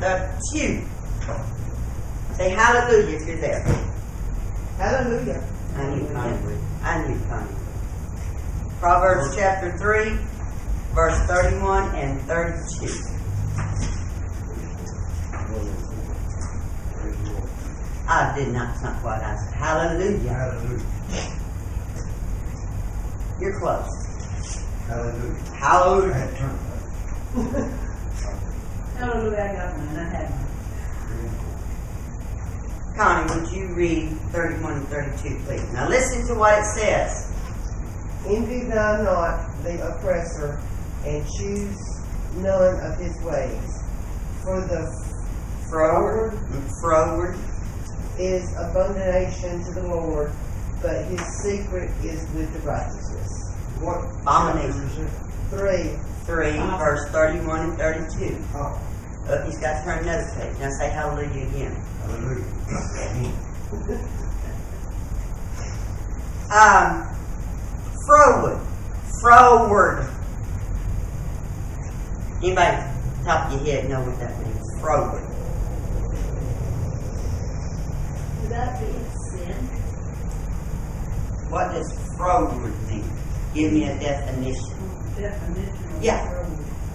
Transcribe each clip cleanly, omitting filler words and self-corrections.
the 2. Say hallelujah if you're there. Hallelujah. I knew Connie. Proverbs chapter 3, verse 31 and 32. I did not, it's not what I said. Hallelujah. Hallelujah. You're close. Hallelujah. Hallelujah. I had turned Hallelujah, I got mine. I had mine. Connie, would you read 31 and 32, please? Now listen to what it says. Envy thou not the oppressor, and choose none of his ways. For the Froward is abomination to the Lord, but his secret is with the righteousness. What? Abomination. 3. 3, verse 31 and 32. Oh, Oh, he's got to turn another page. Now say hallelujah again. hallelujah. Froward. Anybody top of your head know what that means? Froward. Would that be sin? What does froward mean? Give me a definition. Definition of Yeah. froward.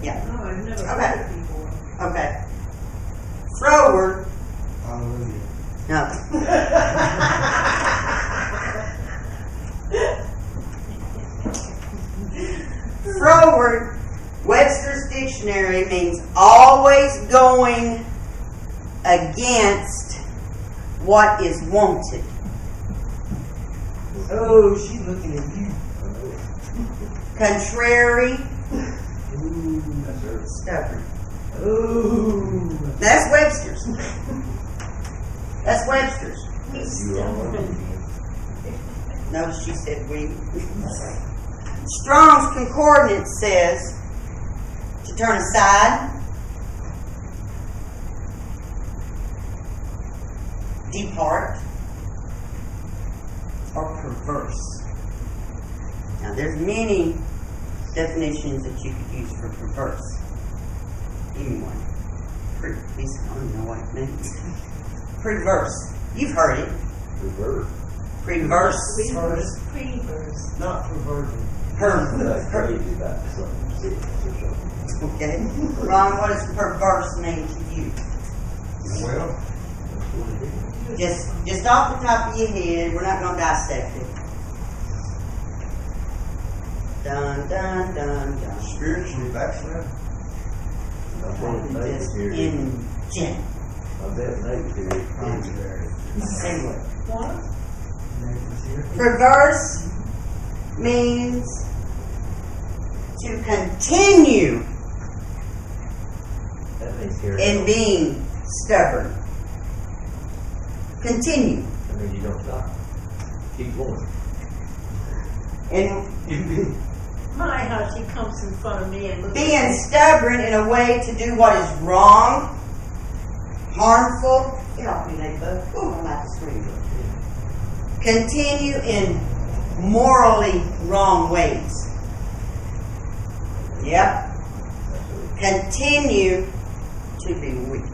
Yeah. No, I've never Okay. heard it before. Okay. Froward. Hallelujah. No. Froward, Webster's dictionary means always going against what is wanted. Oh, she's looking at you. Contrary, That's her. stubborn. Ooh. That's Webster's. That's Webster's. You are. No, she said we. Strong's Concordance says to turn aside, depart, or perverse. Now, there's many definitions that you could use for perverse. Give me one. I don't know what it means. Perverse. You've heard it. Reverse. Perverse. Pre-verse. Not perversion. That's Per. crazy about something. Okay. Ron, what does perverse mean to you? Well, Just off the top of your head, we're not going to dissect it. Dun, dun, dun, dun. spiritually backslid. I bet Just negative. in general. I bet negative. Contrary. Anyway. What? Perverse means to continue That means carry in on. being stubborn. Continue. That means you don't stop. Keep going. And My, how she comes in front of me and looks being at me. stubborn in a way to do what is wrong, harmful. Get off me, ladybug. Ooh, I'm about to scream. Continue in morally wrong ways. Yep. Continue to be wicked.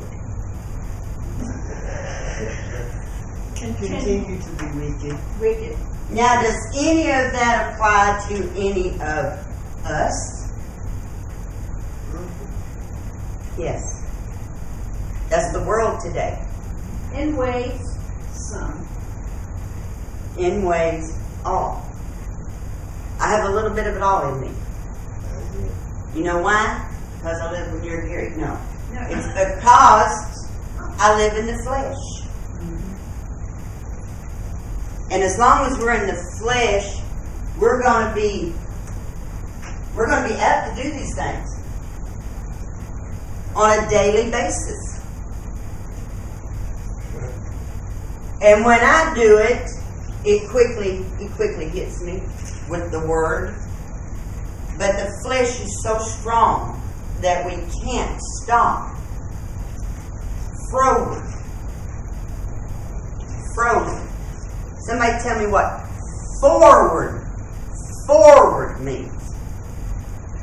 Continue to be wicked. Wicked. Now, does any of that apply to any of us? Yes. That's the world today. In ways, some. In ways, all. I have a little bit of it all in me. You know why? Because I live with your Gary. No. No. It's because I live in the flesh. And as long as we're in the flesh, we're going to be apt to do these things on a daily basis. And when I do it, it quickly hits me with the word. But the flesh is so strong that we can't stop. Froward. Somebody tell me what forward means.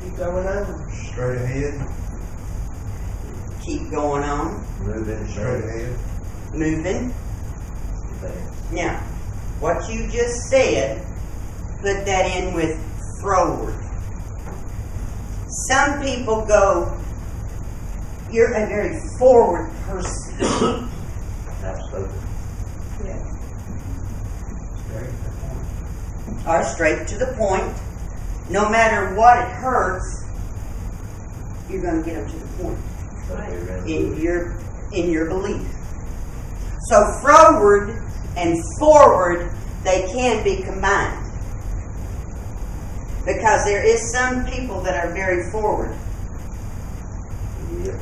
Keep going over. Straight ahead. keep going on, Moving Straight straight. ahead. moving. Advance. Now, what you just said, put that in with forward. Some people go, you're a very forward person. Absolutely. Yeah. Straight to the point. Or straight to the point. No matter what it hurts, you're going to get them to the point in your belief. So forward and forward, they can be combined. Because there is some people that are very forward. Yep.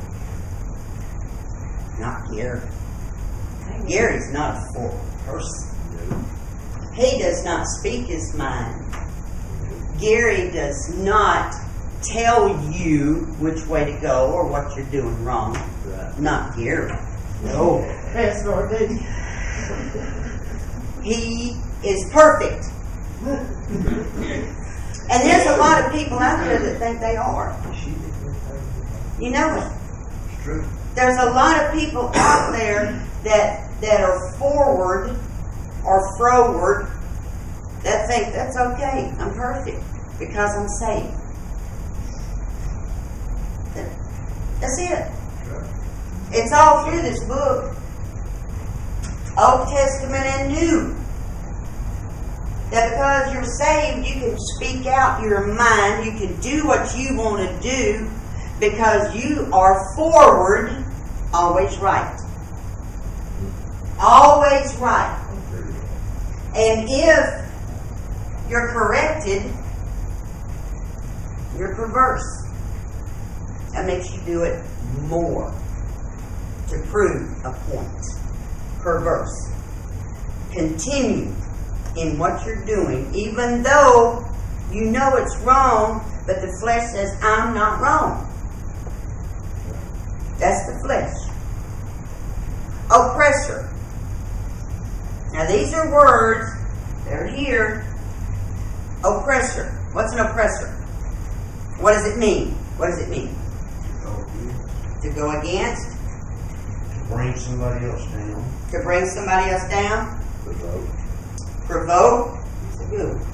Not Gary. Gary's not a forward person. No. He does not speak his mind. Gary does not tell you which way to go or what you're doing wrong. Right. Not Gary. No. That's not good. He is perfect. And there's a lot of people out there that think they are. You know it. It's true. There's a lot of people out there that are forward or froward that think that's okay. I'm perfect because I'm saved. That's it. That's right. It's all through this book. Old Testament and New. That because you're saved, you can speak out your mind. You can do what you want to do because you are forward, always right. Always right. And if you're corrected, you're perverse. That makes you do it more to prove a point. Perverse. Continue in what you're doing, even though you know it's wrong, but the flesh says, I'm not wrong. That's the flesh. Oppressor. Now these are words, they're here. Oppressor. What's an oppressor? What does it mean? What does it mean? To go against? To bring somebody else down. To bring somebody else down? Provoke. Provoke? It's a good one.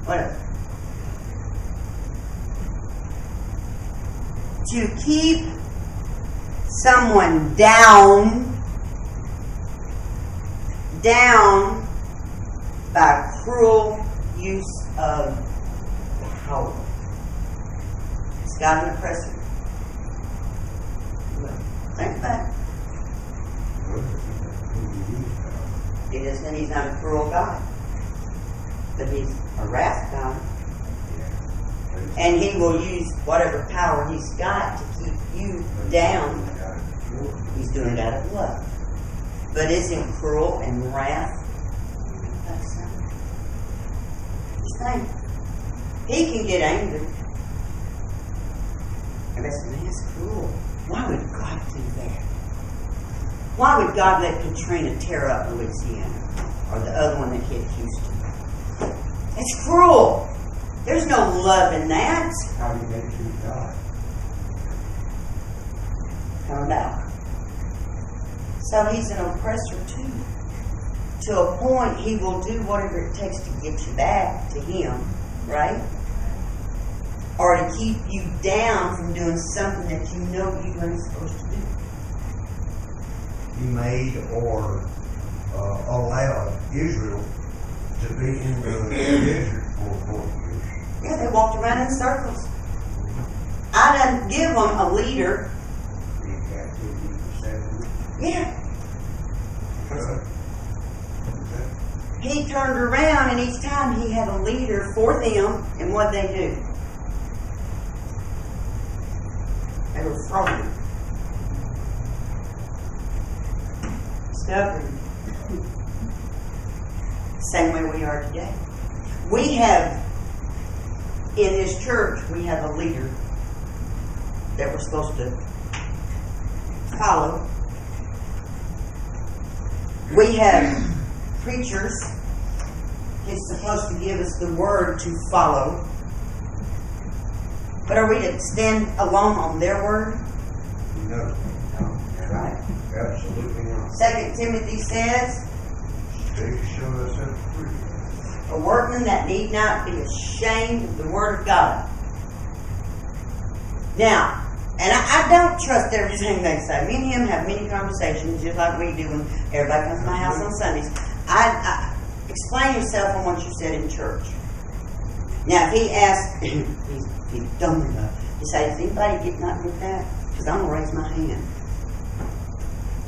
Whatever. To keep someone down by cruel use of power. It's got an oppressor. Think about it. It isn't, he's not a cruel God. But he's a wrath God. And he will use whatever power he's got to keep you down. He's doing it out of love. But isn't cruel and wrath? That's his thing. He can get angry. And that's, man, it's cruel. Why would God do that? Why would God let Katrina tear up Louisiana? Or the other one that hit Houston? It's cruel. There's no love in that. How do you make true God? Come about. So he's an oppressor too. To a point, he will do whatever it takes to get you back to him, right? Or to keep you down from doing something that you know you weren't supposed to do. He made or allowed Israel to be in the desert for 40 years. Yeah, they walked around in circles. I done give them a leader. In captivity for 7 years. Yeah. Okay. He turned around and each time he had a leader for them, and what'd they do? They were fraudulent. Stubborn. Same way we are today. We have, in this church, we have a leader that we're supposed to follow. We have preachers. He's supposed to give us the word to follow. But are we to stand alone on their word? No. 2 Timothy says, They can show themselves free. a workman that need not be ashamed of the word of God. Now, and I don't trust everything they say. Me and him have many conversations, just like we do when everybody comes to my house on Sundays. I explain yourself on what you said in church. Now, if he asks, he's dumb enough to say, "Does anybody get not with that?" Because I'm gonna raise my hand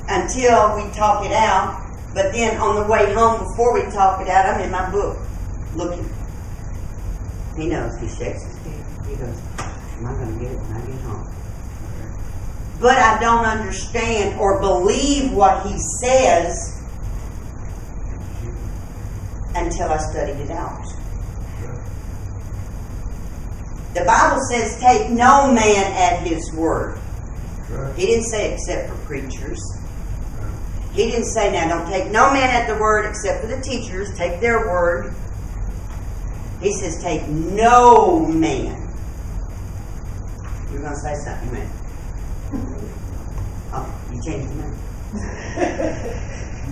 until we talk it out. But then on the way home, before we talk it out, I'm in my book looking. He knows. He shakes his head. He goes, "Am I going to get it when I get home?" But I don't understand or believe what he says until I studied it out. The Bible says, "Take no man at his word." He didn't say except for preachers. He didn't say, now don't take no man at the word except for the teachers. Take their word. He says, take no man. You're going to say something, man. Oh, you changed your mind.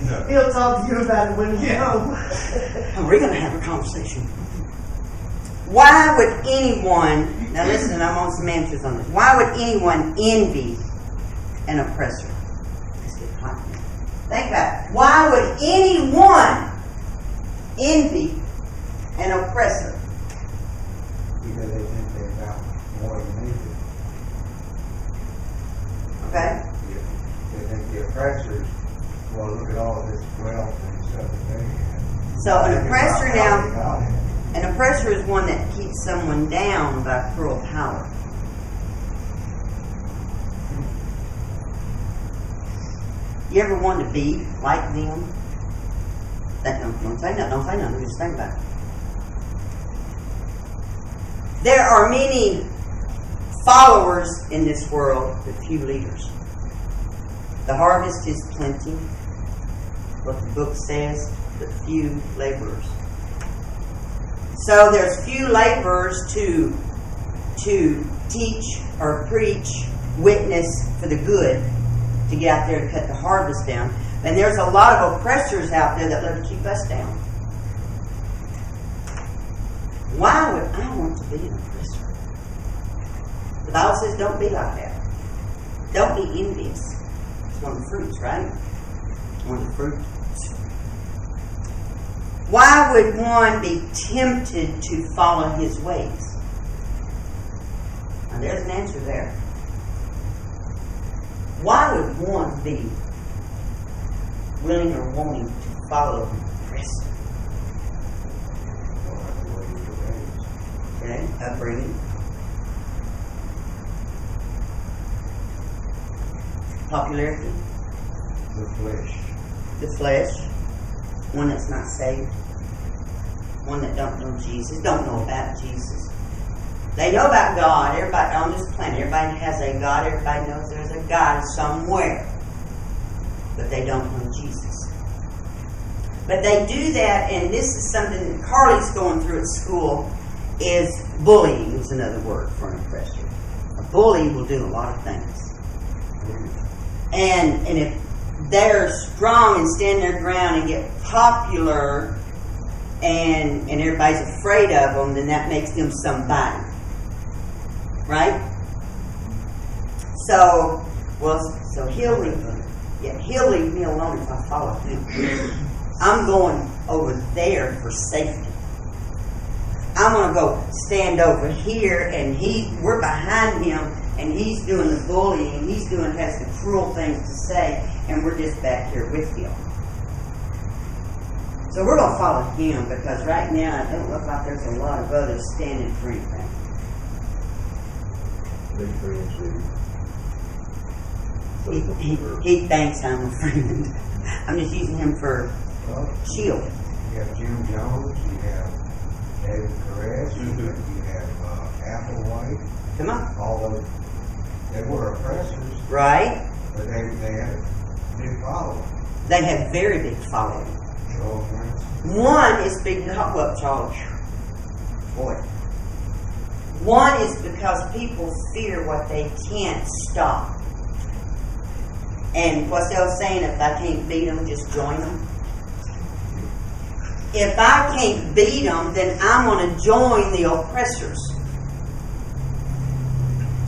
No. He'll talk to you about it when you get home. Oh, we're going to have a conversation. Why would anyone, now listen, I'm on some answers on this. Why would anyone envy an oppressor? Let's get hot now. Think about it. Why would anyone envy an oppressor? Because they think they're about more than anything. Okay? They think the oppressors, well, look at all of this wealth and stuff that they have. So an oppressor Think about now, how they got it. an oppressor is one that keeps someone down by cruel power. You ever want to be like them? Don't say nothing, just think about it. There are many followers in this world, but few leaders. The harvest is plenty, what the book says, but few laborers. So there's few laborers to teach or preach, witness for the good, to get out there to cut the harvest down. And there's a lot of oppressors out there that love to keep us down. Why would I want to be an oppressor? The Bible says don't be like that. Don't be envious. It's one of the fruits, right? One of the fruits. Why would one be tempted to follow his ways? Now there's an answer there. Why would one be willing or wanting to follow Christ? Well, that's the way we were raised. Okay, upbringing. Popularity, The flesh. the flesh, one that's not saved, one that don't know Jesus, don't know about Jesus. They know about God. Everybody on this planet, everybody has a God. Everybody knows there's a God somewhere. But they don't know Jesus. But they do that, and this is something that Carly's going through at school, is bullying is another word for an oppressor. A bully will do a lot of things. And if they're strong and stand their ground and get popular and everybody's afraid of them, then that makes them somebody. Right? So he'll leave me. Yeah, he'll leave me alone if I follow him. I'm going over there for safety. I'm going to go stand over here, and we're behind him, and he's doing the bullying, he's has the cruel things to say, and we're just back here with him. So we're going to follow him, because right now it don't look like there's a lot of others standing for anything. Big friends do. He thinks I'm a friend. I'm just using him for Well, shield. you have Jim Jones, you have David Perez, you have Applewhite, Come on. all those. They were oppressors, Right? but they had a big following. They have very big following. Charles Manson. One is big, well, Charles, boy. One is because people fear what they can't stop. And what's the old saying? If I can't beat them, just join them. If I can't beat them, then I'm going to join the oppressors.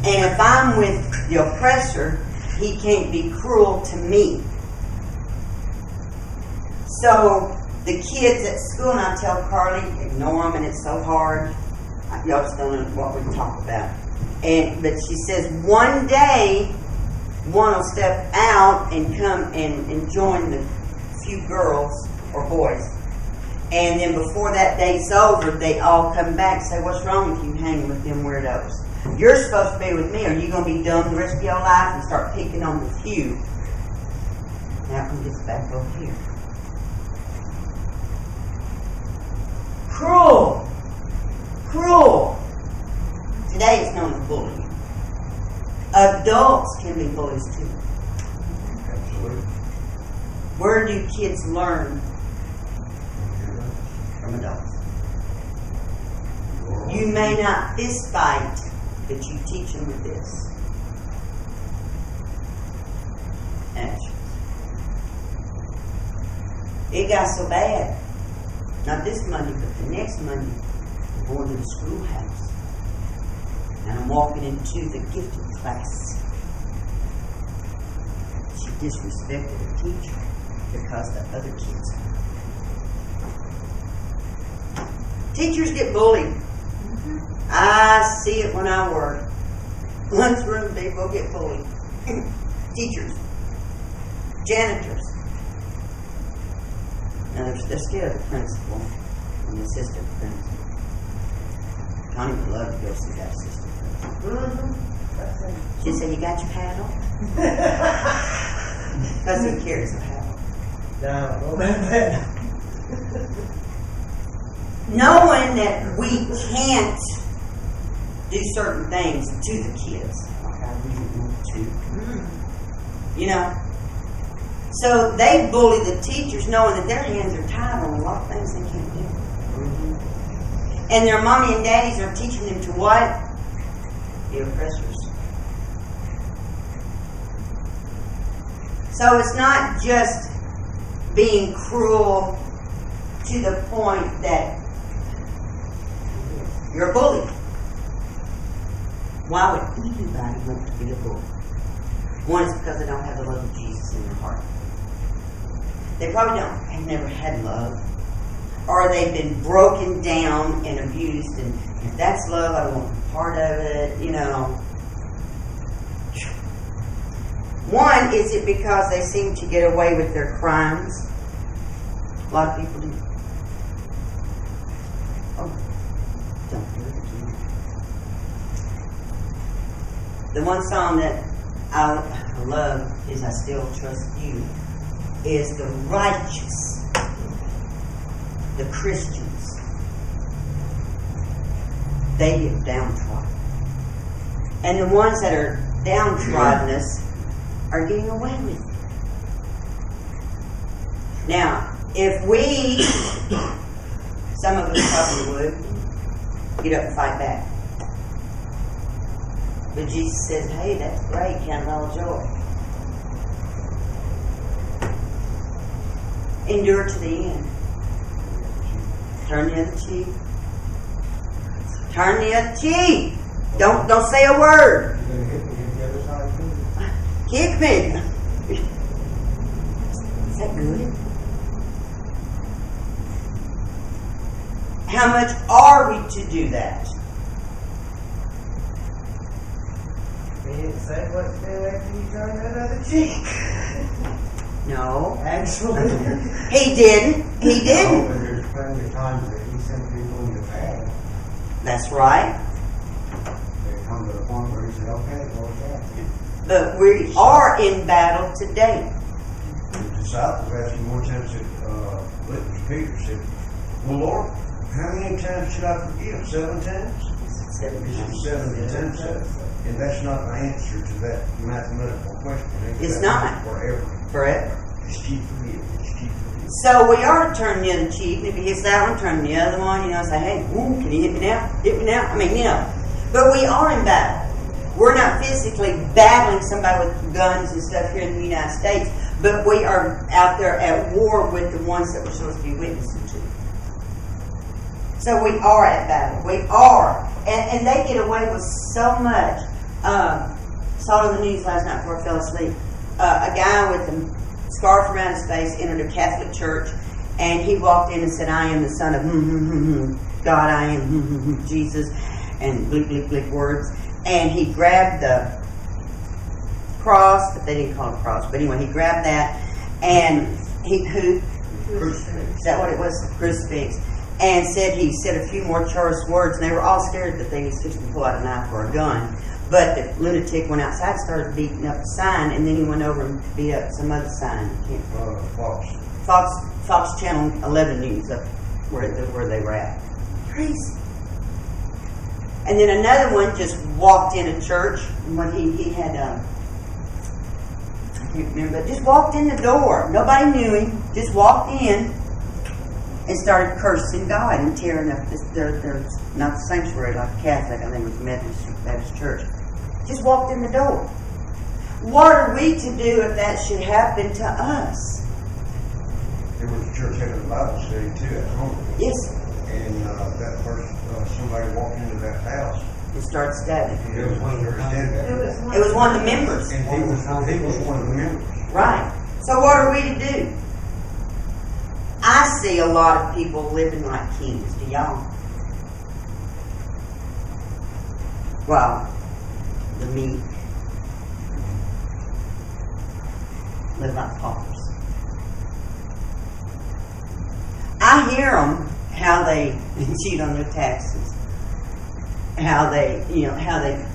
And if I'm with the oppressor, he can't be cruel to me. So the kids at school, and I tell Carly, ignore them, and it's so hard. Y'all just don't know what we talk about. But she says one day, one will step out and come and join the few girls or boys. And then before that day's over, they all come back and say, what's wrong with you hanging with them weirdos? You're supposed to be with me. Are you going to be dumb the rest of your life and start picking on the few? Now I'm just back over here. Cruel. Cruel. Today it's known as bullying. Adults can be bullies too. Absolutely. Where do kids learn? From adults. You may not fist fight, but you teach them with this. Actions. It got so bad. Not this Monday, but the next Monday, I'm going to the schoolhouse. And I'm walking into the gifted class. She disrespected a teacher because the other kids. Teachers get bullied. I see it when I work. Lunchroom people get bullied. Teachers. Janitors. Now they're scared of the principal and the assistant principal. Connie would love to go see that assistant principal. She said, you got your paddle? Because he carries a paddle. No, that. Knowing that we can't do certain things to the kids, like I really want to, you know. So they bully the teachers, knowing that their hands are tied on a lot of things they can't do. And their mommy and daddies are teaching them to what? The oppressors. So it's not just being cruel to the point that you're a bully. Why would anybody want to be a bully? One is because they don't have the love of Jesus in their heart. They probably have never had love. Or they've been broken down and abused, and if that's love, I don't want to be part of it, you know. One, is it because they seem to get away with their crimes? A lot of people do. Oh, don't do it. The one song that I love is I Still Trust You, is the righteous, the Christians, they get downtrodden. And the ones that are downtroddenest are getting away with it. Now, if we, some of us probably would, get up and fight back. But Jesus says, hey, that's great, count it all joy. Endure to the end. Turn the other cheek. Turn the other cheek. Don't say a word. You're going to hit me at the other side too? Kick me. Is that good? How much are we to do that? He didn't say what to do after you turn that other cheek. No. Actually. He didn't. He No, didn't. but there's plenty of times that he sent people in the past. That's right. They come to the point where he said, okay, go with that. But we are in battle today. The disciples asked him one time, said, Peter said, well, Lord, how many times should I forgive? 7 times? He said 7 to 10 times. And that's not an answer to that mathematical question. It's not. Forever. Forever. Just keep forgiving. Just keep forgiving. So we are to turn the other cheek. And if he hits that one, turn the other one. You know, say, hey, ooh, can you hit me now? Hit me now. I mean, you know. But we are in battle. We're not physically battling somebody with guns and stuff here in the United States, but we are out there at war with the ones that we're supposed to be witnessing to. So we are at battle. We are. And they get away with so much. Saw it on the news last night before I fell asleep. A guy with a scarf around his face entered a Catholic church, and he walked in and said, "I am the son of God, I am Jesus," and bleep, bleep, bleep words. And he grabbed the cross, but they didn't call it a cross. But anyway, he grabbed that, and is that what it was? Crucifix. And he said a few more choice words, and they were all scared that they was fixing to pull out a knife or a gun. But the lunatic went outside and started beating up the sign, and then he went over and beat up some other sign. Fox Channel 11 News, up where they were at. Crazy. And then another one just walked in a church. When he had, I can't remember, but just walked in the door. Nobody knew him. Just walked in and started cursing God and tearing up their not the sanctuary like a Catholic, I think it was Methodist Baptist Church. Just walked in the door. What are we to do if that should happen to us? There was a church having a Bible study too at home. Yes. And that person, somebody walked into that house. And started stabbing. It was one of their standards. It was one of the members. And he was one of the members. Right. So what are we to do? I see a lot of people living like kings. Do y'all? Well, the meek live like paupers. I hear them how they cheat on their taxes, how they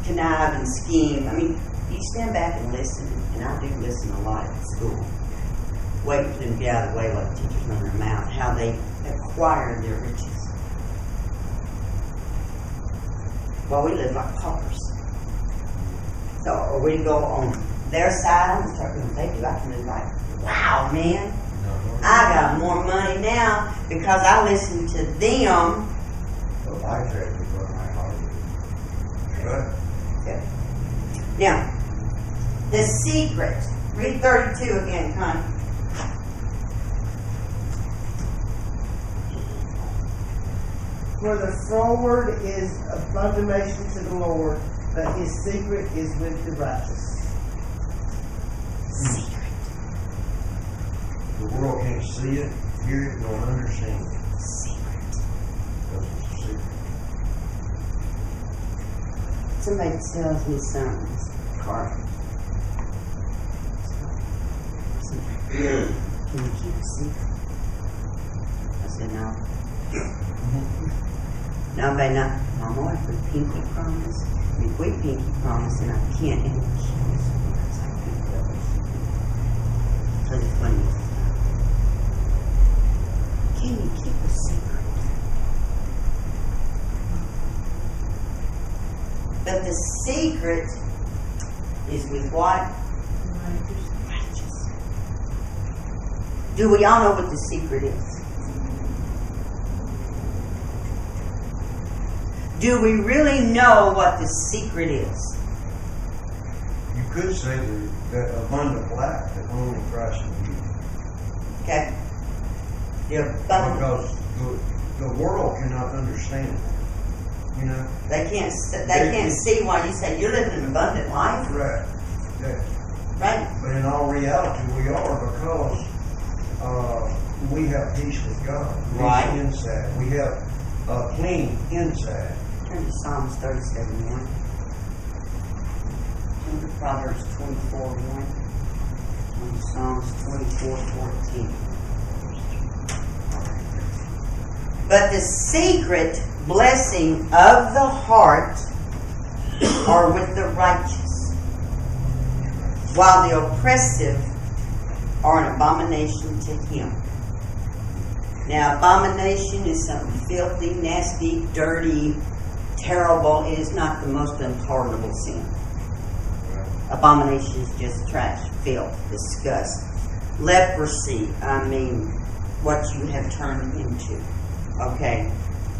connive and scheme. I mean, you stand back and listen, and I do listen a lot at school. Waiting for them to get out of the way like teachers run their mouth, how they acquire their riches. Well, we live like paupers. So are we to go on their side and start doing what they do? I can live like, wow, man, I got more money now because I listen to them. The life there is what my heart is. Right? Okay. Now, the secret. Read 32 again, Connie. For the froward is abomination to the Lord, but his secret is with the righteous. Secret. The world can't see it, hear it, nor understand it. Secret. Because it's a secret. Somebody tells me something, Carl. Can you keep a secret? I said, no. No, baby, not. Mama, if we pinky promise, if we pinky promise, and I can't, and it kills me because I can't tell her secret. So it's funny. Can you keep a secret? But the secret is with what? Righteous. Do we all know what the secret is? Do we really know what the secret is? You could say that abundant life that only Christ can give. Okay. The abundant. Because the world cannot understand it. You know? They can't see why you say you're living an abundant life. Right. Yeah. Right? But in all reality, we are because we have peace with God. Right. Inside. We have clean inside. Turn to Psalms 37:1. Turn to Proverbs 24:1. Turn to Psalms 24:14. But the secret blessing of the heart are with the righteous, while the oppressive are an abomination to him. Now, abomination is something filthy, nasty, dirty, terrible. It is not the most unpardonable sin. Abomination is just trash, filth, disgust. Leprosy, I mean, what you have turned into, okay,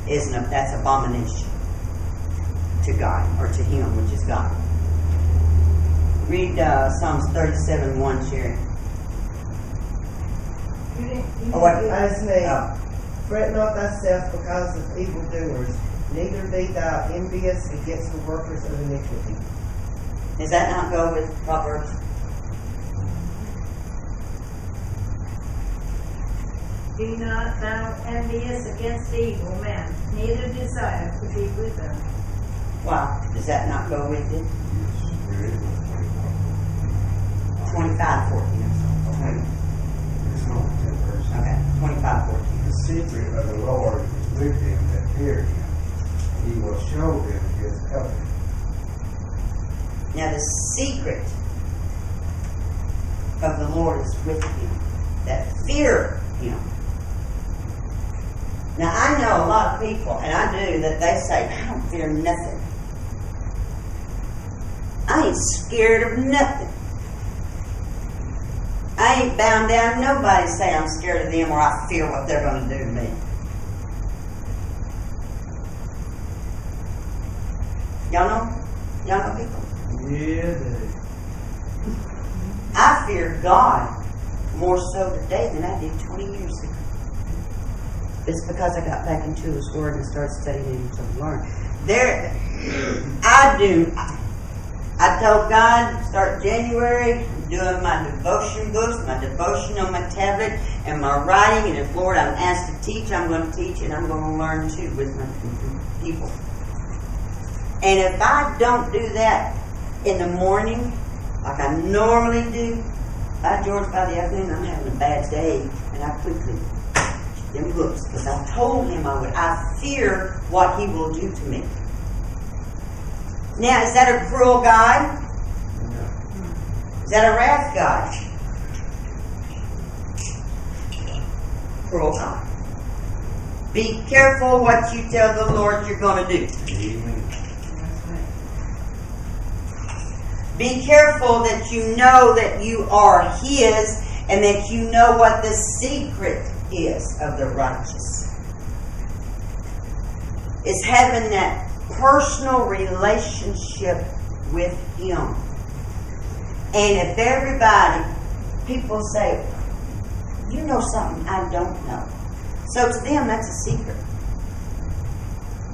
that's abomination to God, or to Him, which is God. Read Psalms 37:1, Sherry. Oh, what? As me, Oh. fret not thyself because of evildoers, neither be thou envious against the workers of iniquity. Does that not go with Proverbs? Be not thou envious against evil men, neither desire to be with them. Wow. Does that not go with it? Yes, there is one 25:14. It's not 10 verses. Okay, 25:14. The secret of the Lord is with them that fear him. He will show them his covenant. Now the secret of the Lord is with him that fear him. Now I know a lot of people, and I do, that they say, I don't fear nothing. I ain't scared of nothing. I ain't bound down to nobody to say I'm scared of them or I fear what they're going to do to me. Y'all know? Y'all know people? Yeah, they. I fear God more so today than I did 20 years ago. It's because I got back into His Word and started studying it to learn. I told God, start January, I'm doing my devotion books, my devotion on my tablet, and my writing. And if, Lord, I'm asked to teach, I'm going to teach, and I'm going to learn too with my people. And if I don't do that in the morning, like I normally do, by George, by the afternoon, I'm having a bad day, and I quickly them books, because I told him I would. I fear what he will do to me. Now, is that a cruel God? No. Is that a wrath God? Cruel God. Be careful what you tell the Lord you're going to do. Amen. Be careful that you know that you are His and that you know what the secret is of the righteous. It's having that personal relationship with Him. And if everybody, people say, you know something I don't know. So to them, that's a secret.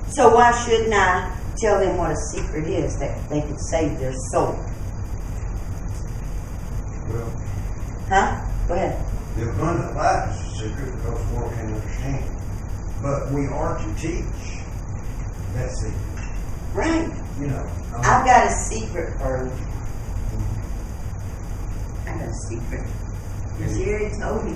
So why shouldn't I tell them what a secret is that they could save their soul? Well, Huh? Go ahead. the abundant life is a secret because the world can't understand. But we are to teach that secret. Right. You know. I've got a secret for you. I got a secret. Because he already told me.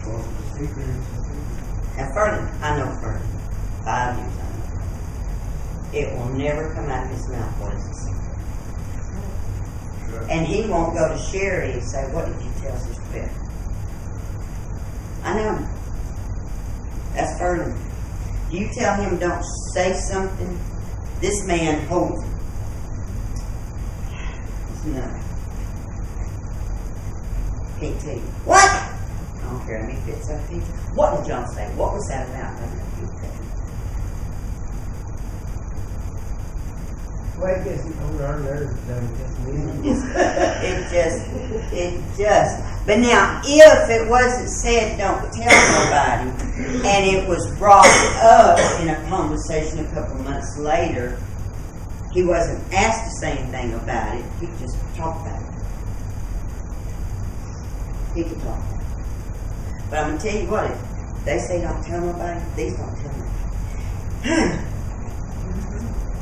Well, the secret is the secret. And Ferdinand, I know Ferdinand. 5 years I know. It will never come out of his mouth what is a secret. Sure. And he won't go to Sherry and say, what did you tell Sister Beth? I know him. That's Ferdinand. You tell him don't say something, this man holds it. No. Can't tell you. What? I don't care how many bits I feed you. What did John say? What was that about? Well, it gets on our nerves, doesn't it? It just. But now, if it wasn't said, don't tell nobody, and it was brought up in a conversation a couple months later, he wasn't asked to say anything about it. He just talked about it. He could talk about it. But I'm going to tell you what, if they say don't tell nobody, these don't tell nobody.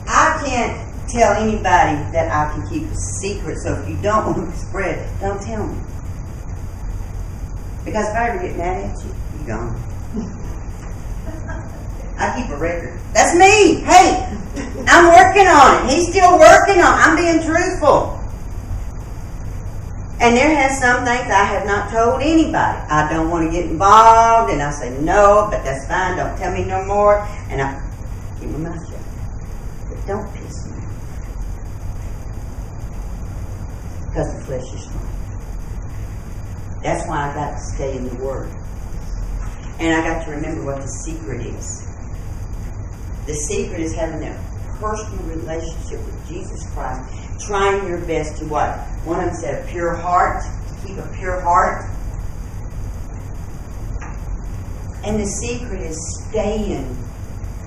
I can't tell anybody that I can keep a secret, so if you don't want to spread it, don't tell me. Because if I ever get mad at you, you're gone. I keep a record. That's me! Hey! I'm working on it. He's still working on it. I'm being truthful. And there has some things I have not told anybody. I don't want to get involved, and I say no, but that's fine. Don't tell me no more. And I keep my mouth shut. But don't piss me off. Because the flesh is strong. That's why I got to stay in the Word. And I got to remember what the secret is. The secret is having that personal relationship with Jesus Christ, trying your best to what? One of them said a pure heart, to keep a pure heart. And the secret is staying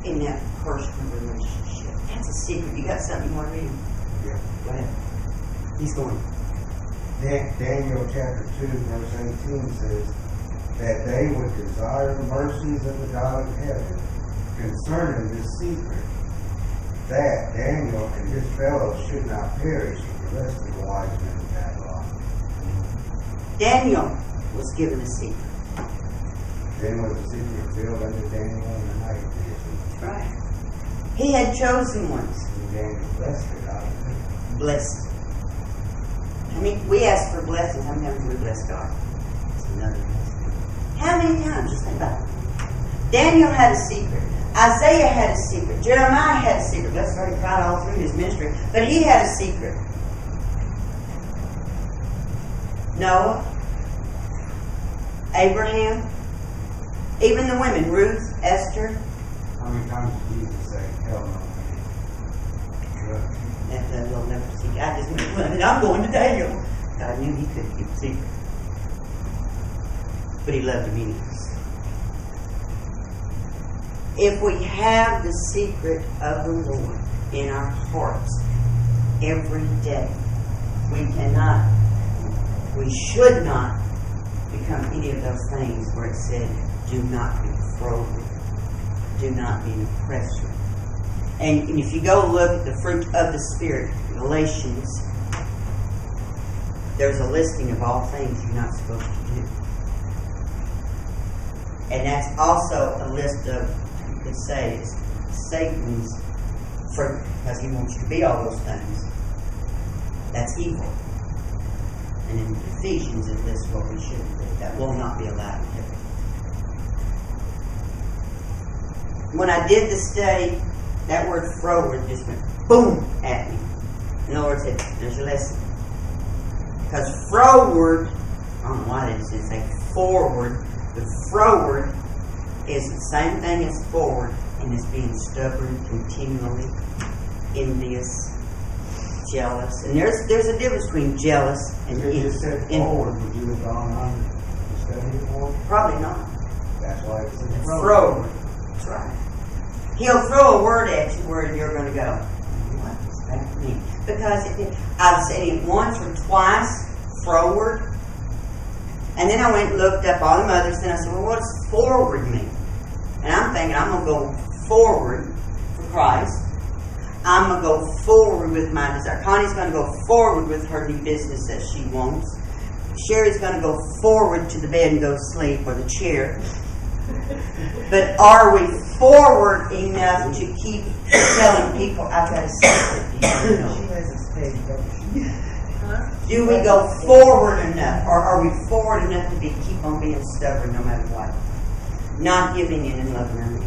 in that personal relationship. That's a secret. You got something you want to read? Yeah. Go ahead. He's going. Daniel chapter 2 verse 18 says that they would desire the mercies of the God of heaven concerning this secret, that Daniel and his fellows should not perish with the rest of the wise men of Babylon. Daniel was given a secret. Then was the secret revealed unto Daniel in the night vision. That's right. He had chosen ones. And Daniel blessed the God of heaven. Blessed. I mean, we ask for blessings. How many times do we bless God? It's another blessing. How many times? Just think about it. Daniel had a secret. Isaiah had a secret. Jeremiah had a secret. Blessed are you cried all through his ministry. But he had a secret. Noah, Abraham, even the women, Ruth, Esther. How many times did Jesus say, hell no? That little never secret. I just went running. I'm going to Daniel. God knew he couldn't keep a secret. But he loved him anyways. If we have the secret of the Lord in our hearts every day, we should not become any of those things where it said, do not be froward, do not be an oppressor. And if you go look at the fruit of the Spirit, Galatians, there's a listing of all things you're not supposed to do. And that's also a list of, you could say, is Satan's fruit, because he wants you to be all those things. That's evil. And in Ephesians it lists what we shouldn't do. That will not be allowed in heaven. When I did the study, that word froward just went boom at me. And the Lord said, there's your lesson. Because froward, I don't know why they didn't say forward, but froward is the same thing as forward, and it's being stubborn, continually envious, jealous. And there's a difference between jealous and If you said forward, would you have gone on to study it more? Probably not. That's why it's It's froward. That's right. He'll throw a word at you where you're going to go, what does that mean? Because I've said it once or twice, froward. And then I went and looked up all the others, and I said, well, what does forward mean? And I'm thinking, I'm going to go forward for Christ. I'm going to go forward with my desire. Connie's going to go forward with her new business that she wants. Sherry's going to go forward to the bed and go to sleep, or the chair. But are we forward enough to keep telling people, I've got a secret? She has a stage, don't she? Do we go forward enough, or are we forward enough to keep on being stubborn no matter what? Not giving in and loving our neighbor.